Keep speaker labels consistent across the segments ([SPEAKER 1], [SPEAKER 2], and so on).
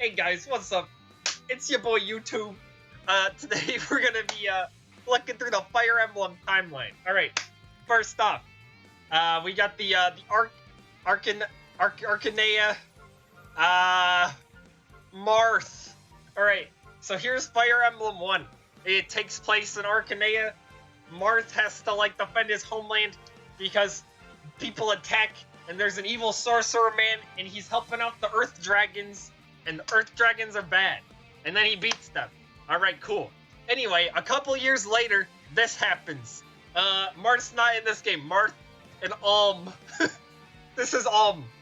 [SPEAKER 1] Hey guys, what's up? It's your boy YouTube. Today we're gonna be looking through the Fire Emblem timeline. Alright, first off, we got the Arcanea, Marth. Alright, so here's Fire Emblem 1. It takes place in Arcanea. Marth has to, like, defend his homeland because people attack, and there's an evil sorcerer man, and he's helping out the Earth Dragons, and the Earth Dragons are bad. And then he beats them. Alright, cool. Anyway, a couple years later, this happens. Marth's not in this game. Marth and This is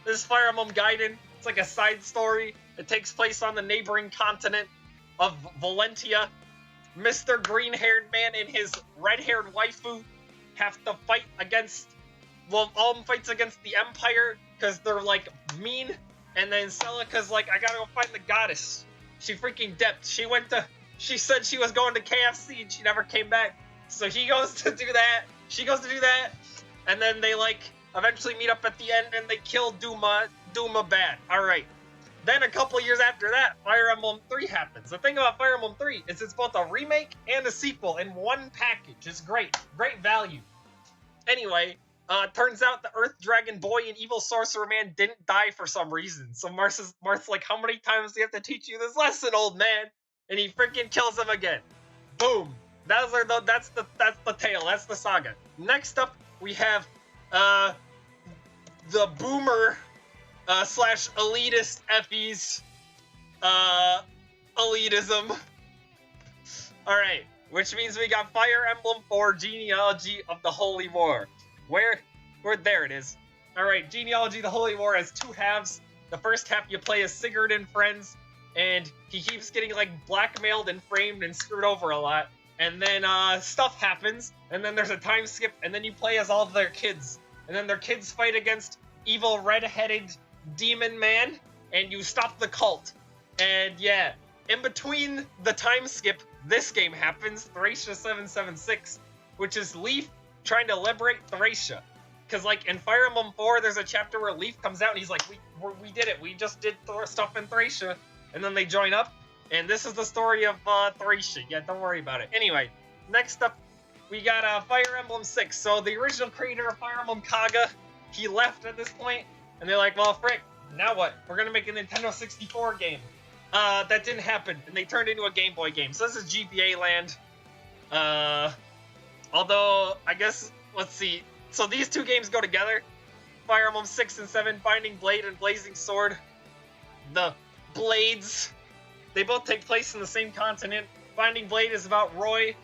[SPEAKER 1] This is Fire Emblem Gaiden. It's like a side story. It takes place on the neighboring continent of Valentia. Mr. Green-haired man and his red-haired waifu have to fight against... Well, fights against the Empire, because they're, like, mean. And then Celica's like, I gotta go find the goddess. She freaking dipped. She said she was going to KFC and she never came back. So he goes to do that. She goes to do that. And then they, like, eventually meet up at the end and they kill Duma bad. Alright. Then a couple years after that, Fire Emblem 3 happens. The thing about Fire Emblem 3 is it's both a remake and a sequel in one package. It's great. Great value. Anyway, turns out the Earth Dragon Boy and Evil Sorcerer Man didn't die for some reason. So Marth's like, how many times do you have to teach you this lesson, old man? And he freaking kills him again. Boom. That's the tale. That's the saga. Next up, we have the boomer slash elitist Effie's elitism. Alright, which means we got Fire Emblem 4 Genealogy of the Holy War. Where there it is. Alright, Genealogy of the Holy War has two halves. The first half you play as Sigurd and friends, and he keeps getting, like, blackmailed and framed and screwed over a lot. And then stuff happens, and then there's a time skip, and then you play as all of their kids. And then their kids fight against evil red-headed demon man, and you stop the cult. And yeah, in between the time skip, this game happens, Thracia 776, which is Leaf trying to liberate Thracia. Because, like, in Fire Emblem 4, there's a chapter where Leaf comes out and he's like, we did it, we just did stuff in Thracia. And then they join up, and this is the story of Thracia. Yeah, don't worry about it. Anyway, next up, we got Fire Emblem 6. So the original creator of Fire Emblem Kaga, he left at this point, and they're like, well, frick, now what? We're gonna make a Nintendo 64 game. That didn't happen, and they turned into a Game Boy game. So this is GBA land. Although, I guess, let's see. So these two games go together. Fire Emblem 6 and 7, Binding Blade and Blazing Sword. The Blades. They both take place in the same continent. Binding Blade is about Roy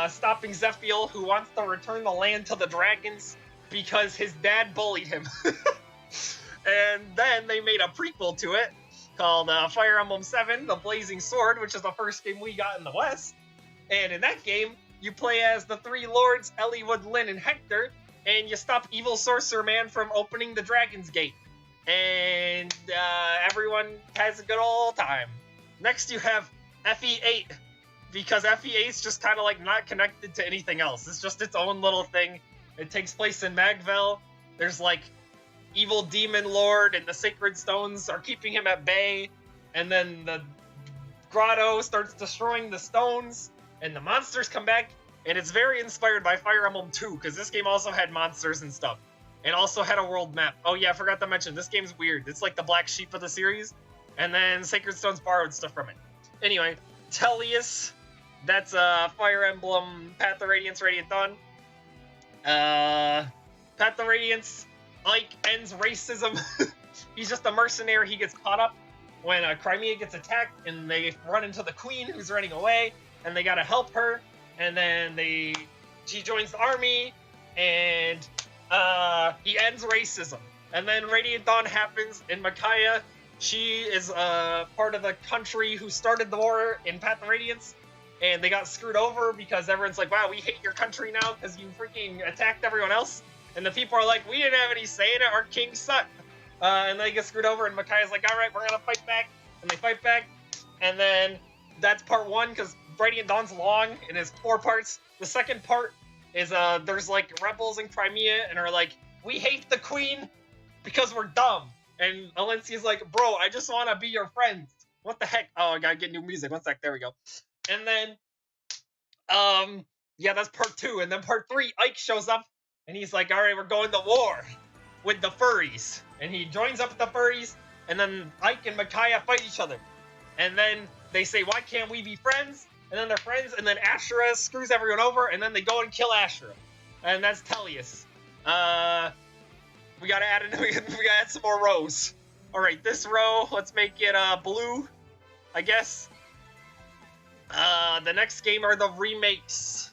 [SPEAKER 1] stopping Zephiel, who wants to return the land to the dragons because his dad bullied him. And then they made a prequel to it called Fire Emblem 7, The Blazing Sword, which is the first game we got in the West. And in that game, you play as the three lords, Eliwood, Lyn, and Hector, and you stop Evil Sorcerer Man from opening the Dragon's Gate. And everyone has a good old time. Next you have FE8, because FE8's just kind of like not connected to anything else. It's just its own little thing. It takes place in Magvel. There's like evil demon lord, and the sacred stones are keeping him at bay. And then the grotto starts destroying the stones, and the monsters come back. And it's very inspired by Fire Emblem 2, because this game also had monsters and stuff. And also had a world map. Oh yeah, I forgot to mention, this game's weird. It's like the black sheep of the series. And then Sacred Stones borrowed stuff from it. Anyway, Tellius. That's Fire Emblem Path of Radiance, Radiant Dawn. Path of Radiance, Ike ends racism. He's just a mercenary. He gets caught up when Crimea gets attacked, and they run into the queen who's running away, and they gotta help her. And then she joins the army, and he ends racism. And then Radiant Dawn happens, and Micaiah, she is part of the country who started the war in Path of Radiance, and they got screwed over because everyone's like, wow, we hate your country now because you freaking attacked everyone else. And the people are like, we didn't have any say in it, our king sucked. And they get screwed over, and Micaiah's like, all right, we're gonna fight back. And they fight back, and then that's part one, because Radiant Dawn's long, and it's 4 parts. The second part is, there's, like, rebels in Crimea, and are like, we hate the queen, because we're dumb. And Alencia's like, bro, I just want to be your friend. And then, like, they get screwed over, and Micaiah's like, all right, we're gonna fight back. And they fight back. And then that's part one, because Radiant Dawn's long, and it's 4 parts. The second part is, there's, like, rebels in Crimea, and are like, we hate the queen because we're dumb. And Alencia's like, bro, I just want to be your friend. What the heck? Oh, I gotta get new music. One sec. There we go. And then, yeah, that's part 2. And then part 3, Ike shows up, and he's like, all right, we're going to war with the furries. And he joins up with the furries, and then Ike and Micaiah fight each other. And then they say, why can't we be friends? And then they're friends, and then Ashura screws everyone over, and then they go and kill Ashura. And that's Tellius. We gotta add some more rows. Alright, this row, let's make it blue, I guess. The next game are the remakes.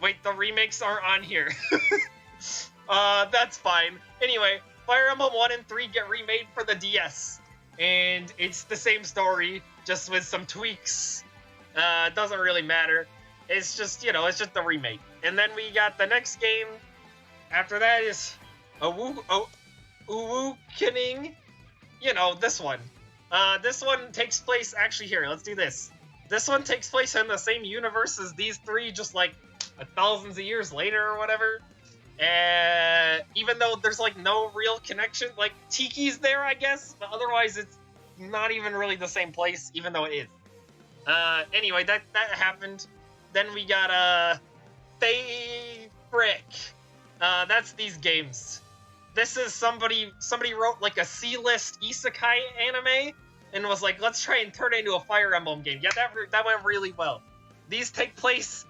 [SPEAKER 1] Wait, the remakes aren't on here. That's fine. Anyway, Fire Emblem 1 and 3 get remade for the DS. And it's the same story, just with some tweaks. It doesn't really matter. It's just, you know, it's just the remake. And then we got the next game. After that is Awakening. You know, this one. This one takes place, actually here, let's do this. This one takes place in the same universe as these 3, just like thousands of years later or whatever. Even though there's like no real connection, like Tiki's there, I guess, but otherwise it's not even really the same place, even though it is. Anyway, that happened. Then we got Frick. That's these games. This is somebody wrote like a C-list isekai anime and was like, let's try and turn it into a Fire Emblem game. Yeah, that went really well. These take place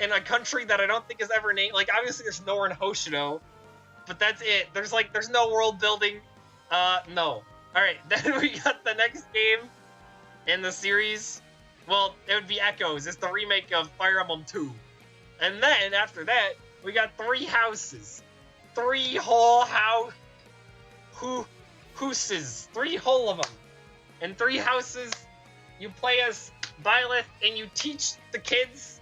[SPEAKER 1] in a country that I don't think is ever named. Like, obviously there's nowhere in Hoshino, but that's it. There's no world building. No. Alright, then we got the next game in the series. Well, it would be Echoes. It's the remake of Fire Emblem 2. And then, after that, we got 3 houses. 3 whole houses. 3 whole of them. In 3 houses, you play as Byleth, and you teach the kids,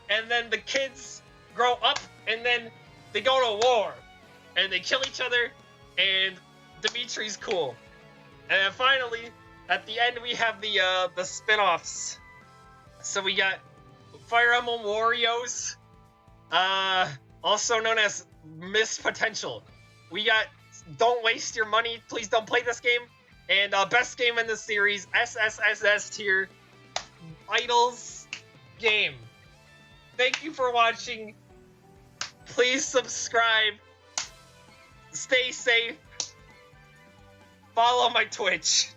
[SPEAKER 1] and then the kids grow up, and then they go to war, and they kill each other, and Dimitri's cool. And then finally, at the end, we have the spin-offs. So we got Fire Emblem Warriors, also known as Miss Potential. We got Don't Waste Your Money, Please Don't Play This Game, and best game in the series, SSSS tier, Idols game. Thank you for watching. Please subscribe. Stay safe. Follow my Twitch.